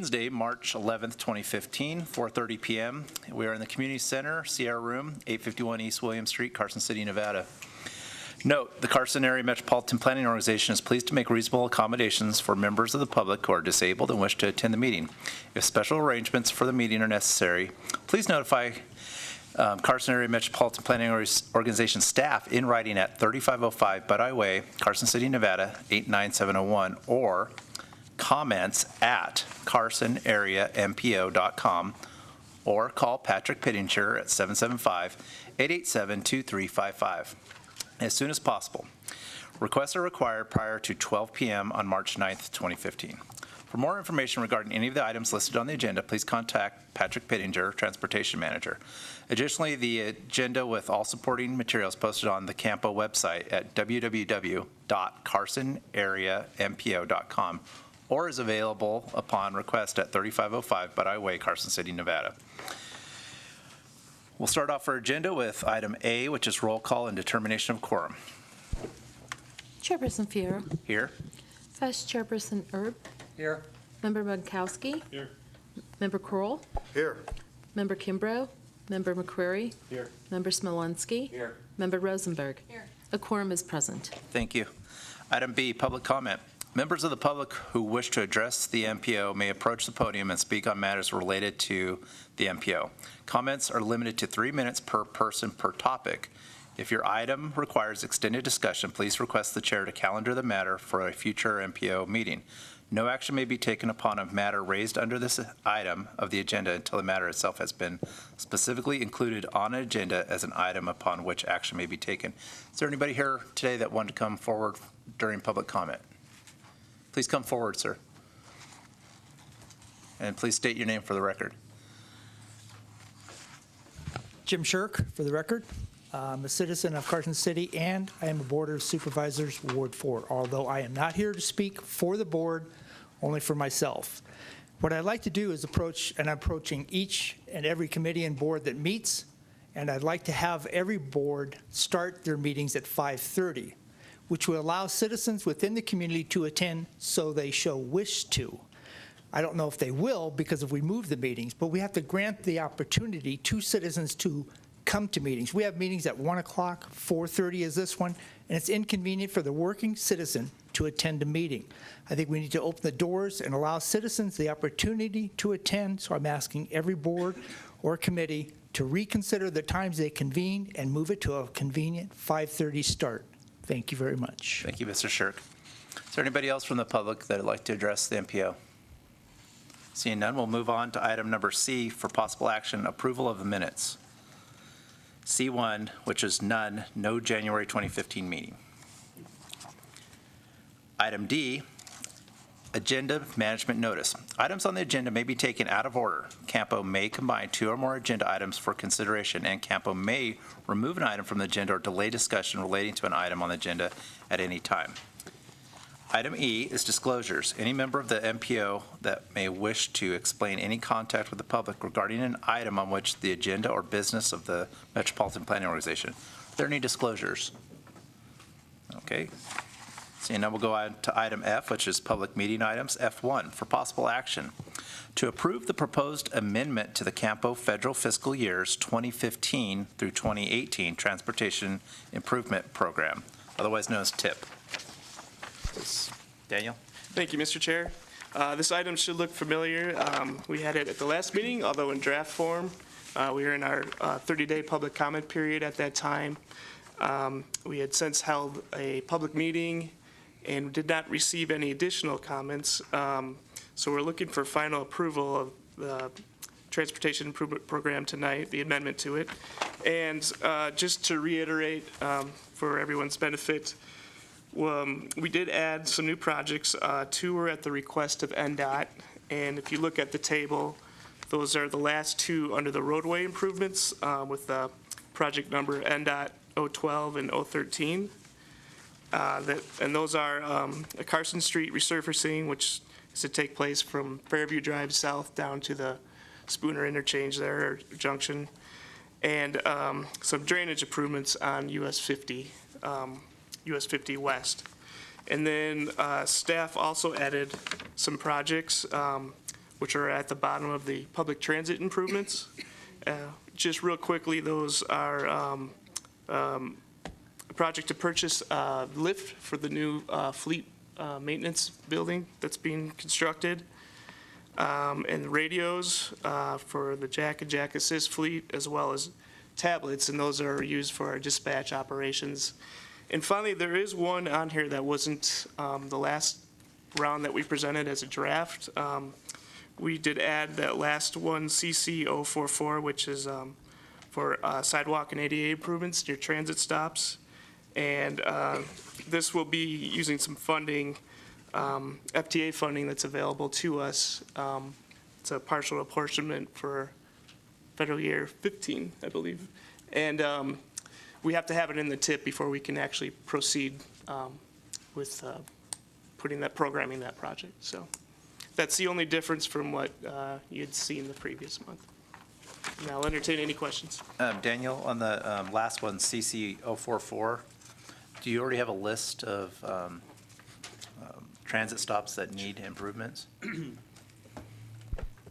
Wednesday, March 11th, 2015, 4:30 p.m. We are in the Community Center, Sierra Room, 851 East William Street, Carson City, Nevada. Note, the Carson Area Metropolitan Planning Organization is pleased to make reasonable accommodations for members of the public who are disabled and wish to attend the meeting. If special arrangements for the meeting are necessary, please notify Carson Area Metropolitan Planning Organization staff in writing at 3505 Bud Highway, Carson City, Nevada, 89701, or comments at carsonareampo.com, or call Patrick Pittinger at 775-887-2355 as soon as possible. Requests are required prior to 12 p.m. on March 9th, 2015. For more information regarding any of the items listed on the agenda, please contact Patrick Pittinger, Transportation Manager. Additionally, the agenda with all supporting materials posted on the CAMPO website at www.carsonareampo.com or is available upon request at 3505 Bud Highway, Carson City, Nevada. We'll start off our agenda with item A, which is roll call and determination of quorum. Chairperson Fiero. Here. Vice Chairperson Erb. Here. Member Mudkowski. Here. Member Kroll. Here. Member Kimbrough. Member McCreary. Here. Member Smolenski. Here. Member Rosenberg. Here. A quorum is present. Thank you. Item B, public comment. Members of the public who wish to address the MPO may approach the podium and speak on matters related to the MPO. Comments are limited to 3 minutes per person per topic. If your item requires extended discussion, please request the chair to calendar the matter for a future MPO meeting. No action may be taken upon a matter raised under this item of the agenda until the matter itself has been specifically included on an agenda as an item upon which action may be taken. Is there anybody here today that wanted to come forward during public comment? Please come forward, sir. And please state your name for the record. Jim Shirk, for the record. I'm a citizen of Carson City, and I am a Board of Supervisors, Ward 4, although I am not here to speak for the board, only for myself. What I'd like to do is approaching each and every committee and board that meets, and I'd like to have every board start their meetings at 5:30, which will allow citizens within the community to attend so they show wish to. I don't know if they will, because if we move the meetings, but we have to grant the opportunity to citizens to come to meetings. We have meetings at 1 o'clock, 4:30 is this one, and it's inconvenient for the working citizen to attend a meeting. I think we need to open the doors and allow citizens the opportunity to attend, so I'm asking every board or committee to reconsider the times they convene and move it to a convenient 5:30 start. Thank you very much. Thank you, Mr. Shirk. Is there anybody else from the public that would like to address the MPO? Seeing none, we'll move on to item number C for possible action, approval of the minutes. C1, which is none, no January 2015 meeting. Item D, agenda management notice. Items on the agenda may be taken out of order. CAMPO may combine 2 or more agenda items for consideration, and CAMPO may remove an item from the agenda or delay discussion relating to an item on the agenda at any time. Item E is disclosures. Any member of the MPO that may wish to explain any contact with the public regarding an item on which the agenda or business of the Metropolitan Planning Organization. Are there any disclosures? Okay. So now we'll go on to item F, which is public meeting items. F1 for possible action. To approve the proposed amendment to the CAMPO federal fiscal years 2015 through 2018 Transportation Improvement Program, otherwise known as TIP. Daniel? Thank you, Mr. Chair. This item should look familiar. We had it at the last meeting, although in draft form. We were in our 30-day public comment period at that time. We had since held a public meeting and did not receive any additional comments. So we're looking for final approval of the Transportation Improvement Program tonight, the amendment to it. And just to reiterate for everyone's benefit, we did add some new projects. 2 were at the request of NDOT, and if you look at the table, those are the last 2 under the roadway improvements with the project number NDOT 012 and 013. And those are a Carson Street resurfacing, which is to take place from Fairview Drive south down to the Spooner interchange there, or junction, and some drainage improvements on US 50 West. And then staff also added some projects. which are at the bottom of the public transit improvements. Just real quickly, those are a project to purchase a lift for the new fleet maintenance building that's being constructed, and radios for the Jack and Jack Assist fleet, as well as tablets, and those are used for our dispatch operations. And finally, there is one on here that wasn't the last round that we presented as a draft. We did add that last one, CC 044, which is for sidewalk and ADA improvements near transit stops. And this will be using some funding, FTA funding that's available to us. It's a partial apportionment for federal year 15, I believe. And we have to have it in the tip before we can actually proceed with programming that project. So that's the only difference from what you'd seen the previous month. And I'll entertain any questions. Daniel, on the last one, CC 044, do you already have a list of transit stops that need improvements?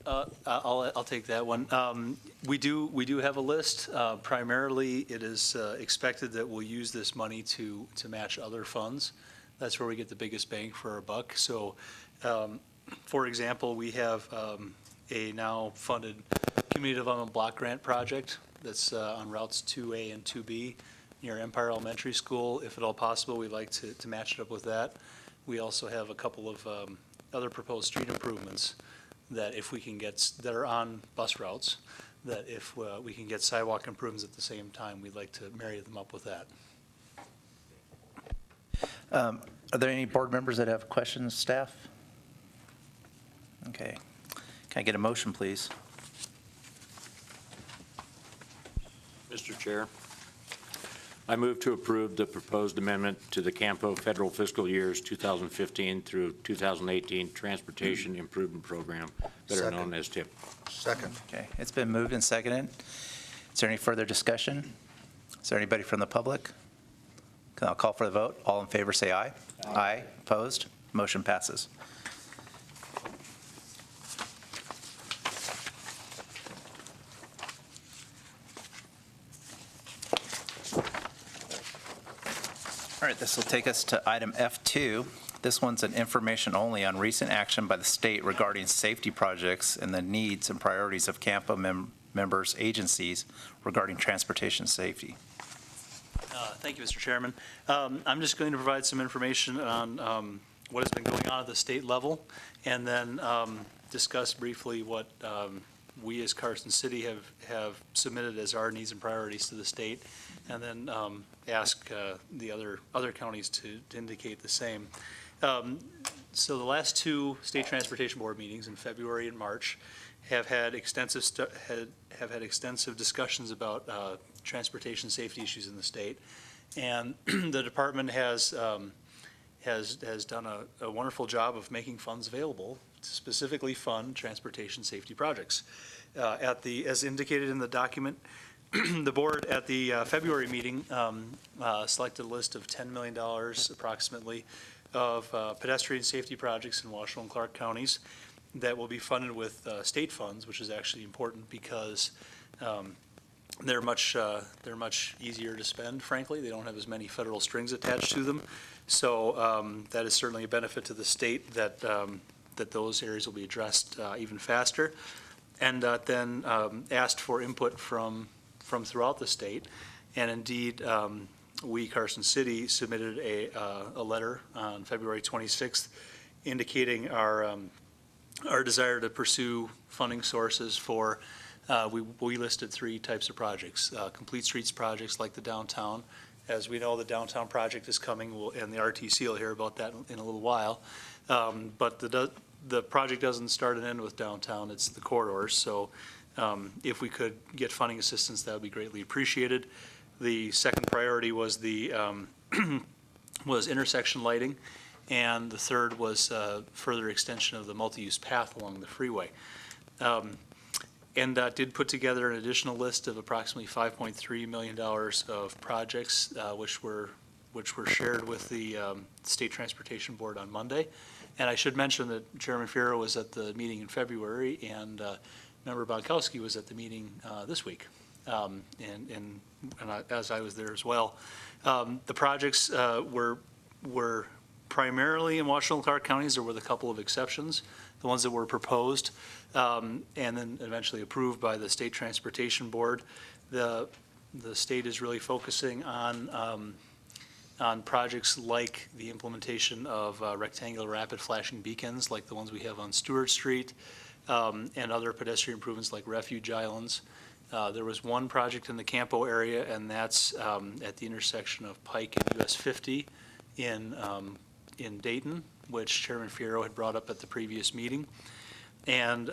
I'll take that one. We do have a list. Primarily, it is expected that we'll use this money to match other funds. That's where we get the biggest bang for our buck. So, for example, we have a now funded community development block grant project that's on routes 2A and 2B near Empire Elementary School. If at all possible, we'd like to match it up with that. We also have a couple of other proposed street improvements that if we can get, that are on bus routes, that if we can get sidewalk improvements at the same time, we'd like to marry them up with that. Are there any board members that have questions, staff? Okay. Can I get a motion, please? Mr. Chair, I move to approve the proposed amendment to the CAMPO federal fiscal years 2015 through 2018 Transportation Improvement Program, better known as TIP. Second. Okay, it's been moved and seconded. Is there any further discussion? Is there anybody from the public? I'll call for the vote. All in favor, say aye. Aye. Opposed? Motion passes. All right, this will take us to item F2. This one's an information only on recent action by the state regarding safety projects and the needs and priorities of CAMPO members, agencies regarding transportation safety. Thank you, Mr. Chairman. I'm just going to provide some information on what has been going on at the state level, and then discuss briefly what we as Carson City have submitted as our needs and priorities to the state, and then ask the other counties to indicate the same. So the last two State Transportation Board meetings in February and March have had extensive discussions about transportation safety issues in the state, and the department has done a wonderful job of making funds available to specifically fund transportation safety projects. As indicated in the document, the board at the February meeting selected a list of $10 million approximately of pedestrian safety projects in Washoe and Clark counties that will be funded with state funds, which is actually important because they're much easier to spend, frankly. They don't have as many federal strings attached to them. So that is certainly a benefit to the state that those areas will be addressed even faster. And then asked for input from throughout the state. And indeed, we, Carson City, submitted a letter on February 26th indicating our desire to pursue funding sources for, we listed three types of projects. Complete streets projects like the downtown. As we know, the downtown project is coming, and the RTC will hear about that in a little while. But the project doesn't start and end with downtown, it's the corridors. So if we could get funding assistance, that would be greatly appreciated. The second priority was was intersection lighting, and the third was further extension of the multi-use path along the freeway. And did put together an additional list of approximately $5.3 million of projects, which were shared with the State Transportation Board on Monday. And I should mention that Chairman Fierro was at the meeting in February, and Member Bonkowski was at the meeting this week, as I was there as well. The projects were primarily in Washtenaw and Clark counties. There were a couple of exceptions, the ones that were proposed, and then eventually approved by the State Transportation Board. The state is really focusing on projects like the implementation of rectangular rapid flashing beacons, like the ones we have on Stewart Street, and other pedestrian improvements like refuge islands. There was one project in the Campo area, and that's at the intersection of Pike and US 50 in Dayton, which Chairman Fierro had brought up at the previous meeting. And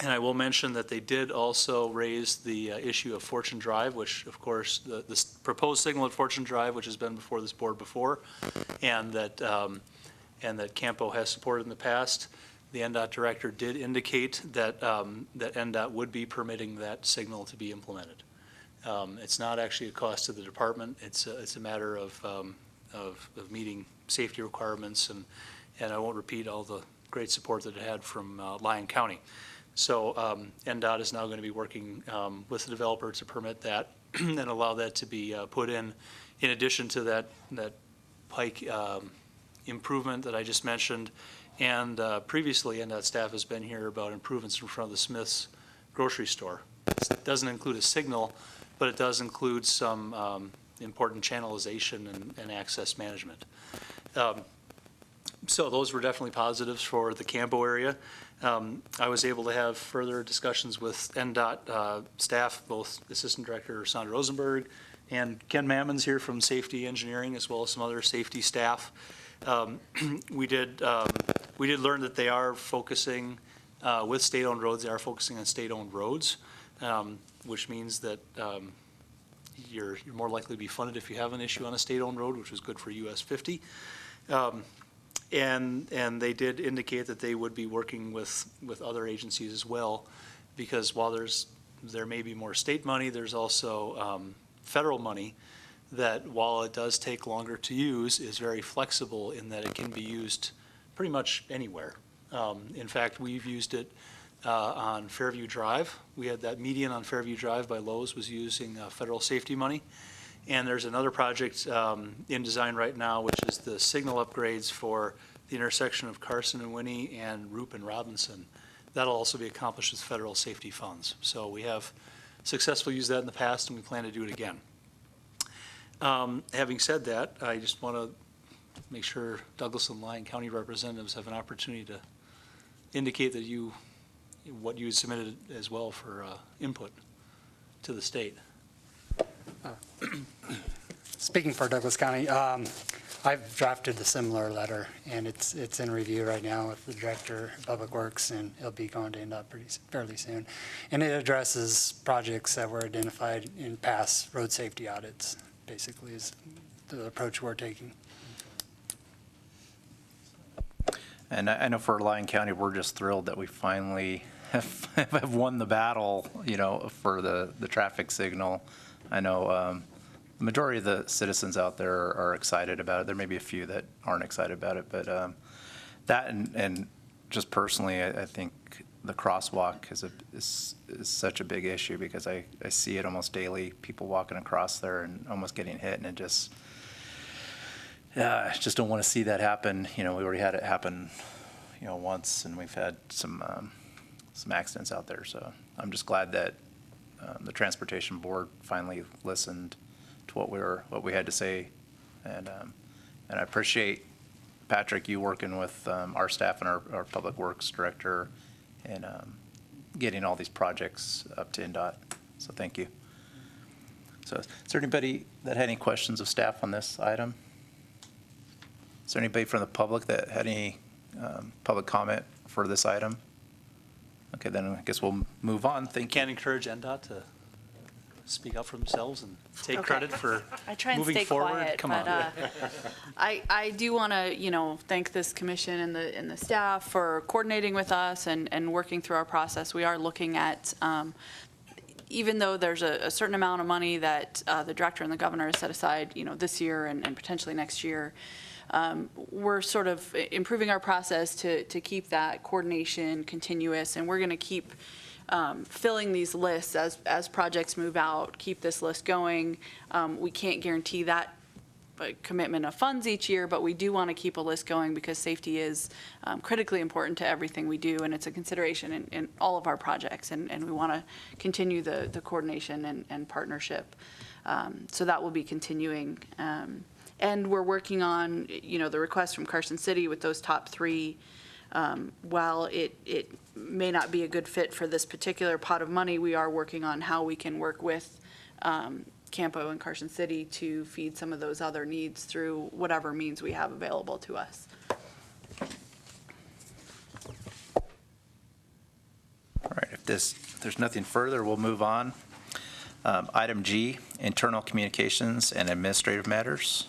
I will mention that they did also raise the issue of Fortune Drive, which, of course, the proposed signal at Fortune Drive, which has been before this board before, and that CAMPO has supported in the past. The NDOT director did indicate that that NDOT would be permitting that signal to be implemented. It's not actually a cost to the department. It's a matter of meeting safety requirements, and I won't repeat all the great support that it had from Lyon County. So NDOT is now going to be working with the developer to permit that and allow that to be put in addition to that Pike improvement that I just mentioned. And previously, NDOT staff has been here about improvements in front of the Smith's grocery store. It doesn't include a signal, but it does include some important channelization and access management. So those were definitely positives for the Campo area. I was able to have further discussions with NDOT staff, both Assistant Director Sandra Rosenberg and Ken Mammons here from Safety Engineering, as well as some other safety staff. We did learn that they are focusing with state-owned roads. They are focusing on state-owned roads, which means that you're more likely to be funded if you have an issue on a state-owned road, which was good for US 50. And they did indicate that they would be working with other agencies as well, because while there may be more state money, there's also federal money that, while it does take longer to use, is very flexible in that it can be used pretty much anywhere. In fact, we've used it on Fairview Drive. We had that median on Fairview Drive by Lowe's was using federal safety money. And there's another project in design right now, which is the signal upgrades for the intersection of Carson and Winnie and Roop and Robinson. That'll also be accomplished with federal safety funds. So we have successfully used that in the past, and we plan to do it again. Having said that, I just want to make sure Douglas and Lyon County representatives have an opportunity to indicate that what you submitted as well for input to the state. Speaking for Douglas County, I've drafted a similar letter, and it's in review right now with the Director of Public Works, and it'll be going to end up fairly soon. And it addresses projects that were identified in past road safety audits, basically, is the approach we're taking. And I know for Lyon County, we're just thrilled that we finally have won the battle, for the traffic signal. I know the majority of the citizens out there are excited about it. There may be a few that aren't excited about it, but that and just personally, I think the crosswalk is such a big issue, because I see it almost daily, people walking across there and almost getting hit, and it just, I just don't want to see that happen. We already had it happen, once, and we've had some accidents out there. So I'm just glad that the Transportation Board finally listened to what we had to say, and I appreciate, Patrick, you working with our staff and our Public Works Director and getting all these projects up to NDOT. So thank you. So is there anybody that had any questions of staff on this item? Is there anybody from the public that had any public comment for this item? Okay, then I guess we'll move on. Thank you. Can't encourage NDOT to speak up for themselves and take Okay. credit for I try and moving stay forward. quiet, Come but on. I do want to, thank this commission and the staff for coordinating with us and working through our process. We are looking at, even though there's a certain amount of money that the director and the governor has set aside, this year and potentially next year, we're sort of improving our process to keep that coordination continuous, and we're going to keep filling these lists as projects move out, keep this list going. We can't guarantee that commitment of funds each year, but we do want to keep a list going because safety is critically important to everything we do, and it's a consideration in all of our projects, and we want to continue the coordination and partnership. So that will be continuing. And we're working on, the request from Carson City with those top 3. While it may not be a good fit for this particular pot of money, we are working on how we can work with CAMPO and Carson City to feed some of those other needs through whatever means we have available to us. All right, if there's nothing further, we'll move on. Item G, internal communications and administrative matters.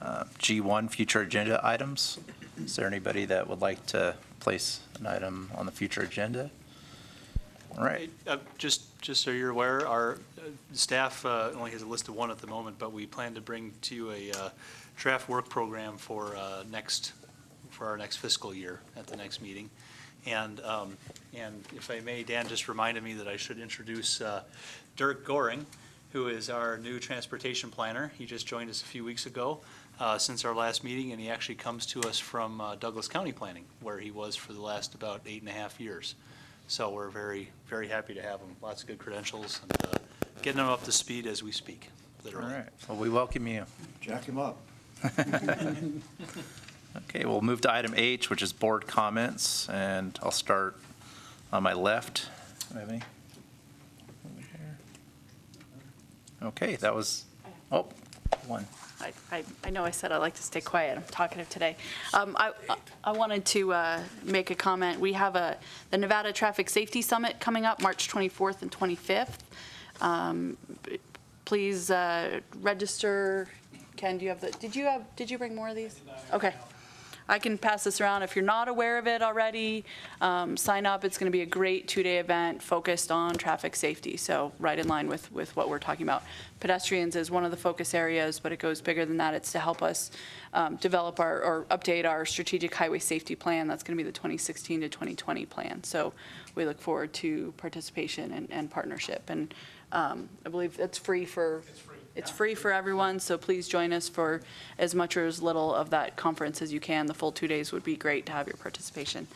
G1, future agenda items. Is there anybody that would like to place an item on the future agenda? All right. Just so you're aware, our staff only has a list of 1 at the moment, but we plan to bring to you a draft work program for our next fiscal year at the next meeting. And if I may, Dan just reminded me that I should introduce Dirk Goring, who is our new transportation planner. He just joined us a few weeks ago since our last meeting, and he actually comes to us from Douglas County Planning, where he was for the last about 8.5 years. So we're very, very happy to have him. Lots of good credentials, and getting him up to speed as we speak, literally. All right, well, we welcome you. Jack him up. Okay, we'll move to item H, which is board comments, and I'll start on my left. Do I have any? Over here. Okay, that was, oh, 1. I know I said I like to stay quiet. I'm talkative today. I wanted to make a comment. We have the Nevada Traffic Safety Summit coming up March 24th and 25th. Please register. Ken, do you have did you bring more of these? Okay. I can pass this around. If you're not aware of it already, sign up. It's going to be a great 2-day event focused on traffic safety, so right in line with what we're talking about. Pedestrians is one of the focus areas, but it goes bigger than that. It's to help us develop or update our strategic highway safety plan. That's going to be the 2016 to 2020 plan. So we look forward to participation and partnership. And I believe it's free for everyone, so please join us for as much or as little of that conference as you can. The full 2 days would be great to have your participation.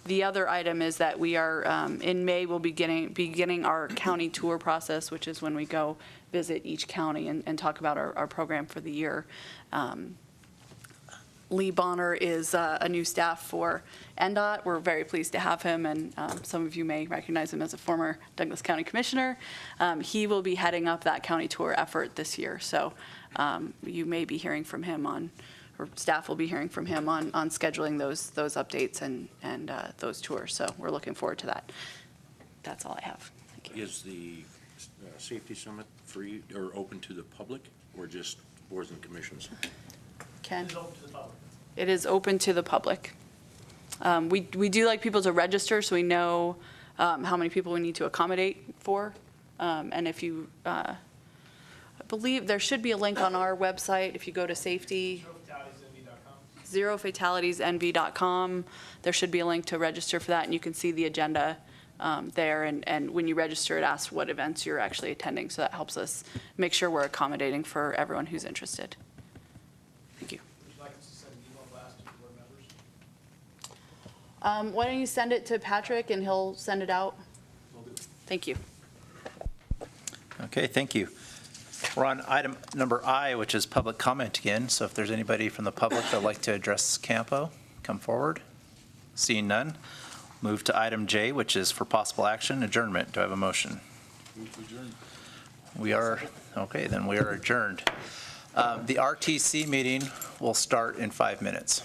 The other item is that we are, in May, we'll be beginning our county tour process, which is when we go visit each county and talk about our program for the year. Lee Bonner is a new staff for NDOT. We're very pleased to have him, and some of you may recognize him as a former Douglas County Commissioner. He will be heading up that county tour effort this year, so you may be hearing from him or staff will be hearing from him on scheduling those updates and those tours, so we're looking forward to that. That's all I have. Thank you. Is the safety summit free or open to the public, or just boards and commissions? Ken? It is open to the public. We do like people to register so we know how many people we need to accommodate for. And if you, I believe there should be a link on our website if you go to safety. zerofataliesnv.com. There should be a link to register for that, and you can see the agenda there. And when you register, it asks what events you're actually attending, so that helps us make sure we're accommodating for everyone who's interested. Thank you. Would you like us to send an email blast to board members? Why don't you send it to Patrick and he'll send it out? Thank you. Okay, thank you. We're on item number I, which is public comment again. So if there's anybody from the public that would like to address CAMPO, come forward. Seeing none, move to item J, which is for possible action, adjournment. Do I have a motion? We are, okay, then we are adjourned. The RTC meeting will start in 5 minutes.